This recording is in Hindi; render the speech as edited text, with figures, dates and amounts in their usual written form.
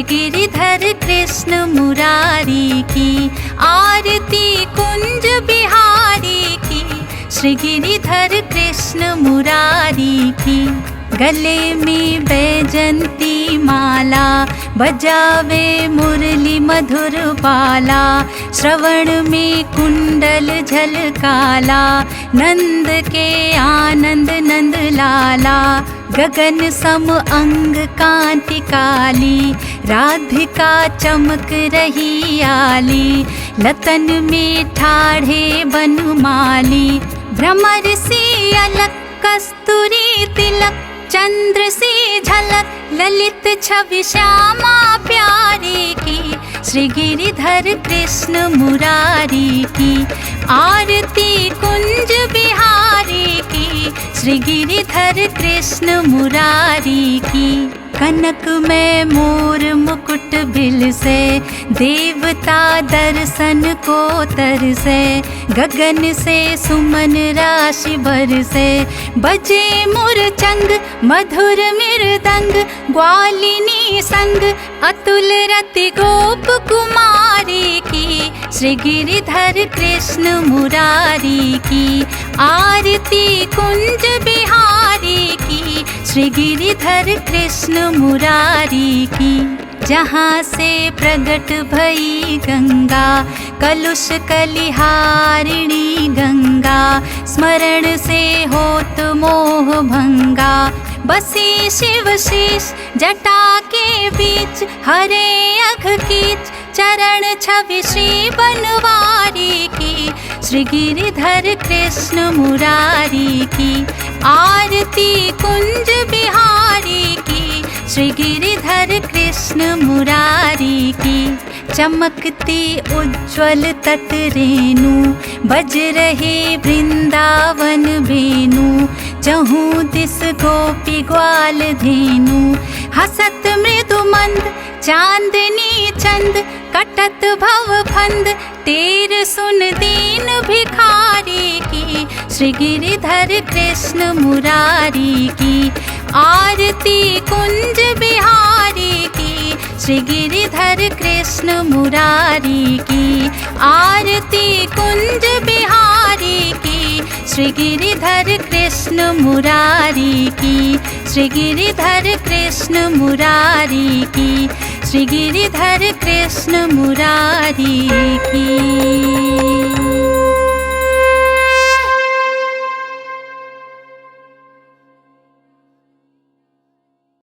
गिरिधर कृष्ण मुरारी की, आरती कुंज बिहारी की, श्री गिरिधर कृष्ण मुरारी की। गले में बैजंती माला, बजावे मुरली मधुर बाला, श्रवण में कुंडल झलकाला, नंद के आनंद नंद लाला। गगन सम अंग कांति काली, राधिका चमक रही आली, लतन में ठाढ़े बनमाली। भ्रमर सी अलक कस्तूरी तिलक, चंद्र सी झलक ललित छवि श्यामा प्यारी की, श्री गिरिधर कृष्ण मुरारी की। आरती कुंज बिहारी की, श्री गिरिधर कृष्ण मुरारी की। कनक में मोर मुकुट बिल से, देवता दर्शन को तरसे, गगन से सुमन राशि बरसे। बजे मुरचंग मधुर मृदंग, ग्वालिनी संग अतुल रति गोप कुमारी की, श्री गिरिधर कृष्ण मुरारी की। आरती कुंज बिहारी की, श्री गिरिधर कृष्ण मुरारी की। जहाँ से प्रगट भई गंगा, कलुष कलिहारिणी गंगा, स्मरण से होत मोह भंगा। बसी शिव शीश जटा के बीच, हरे अघ कीच चरण छवि श्री बनवारी की, श्री गिरिधर कृष्ण मुरारी की। आरती कुंज बिहारी की, श्री गिरिधर कृष्ण मुरारी की। चमकती उज्ज्वल तट रेणु, बज रहे वृंदावन वेणु, चहूँ दिस गोपी ग्वाल धेनु। हसत मृदु मंद चांदनी चंद, कटत भव फंद तेर सुन दीन भिखारी की, श्री गिरिधर कृष्ण मुरारी की। आरती कुंज बिहारी की, श्री गिरिधर कृष्ण मुरारी की। आरती कुंज बिहारी की, श्री गिरिधर कृष्ण मुरारी की। श्री गिरिधर कृष्ण मुरारी की, श्री गिरिधर कृष्ण मुरारी की।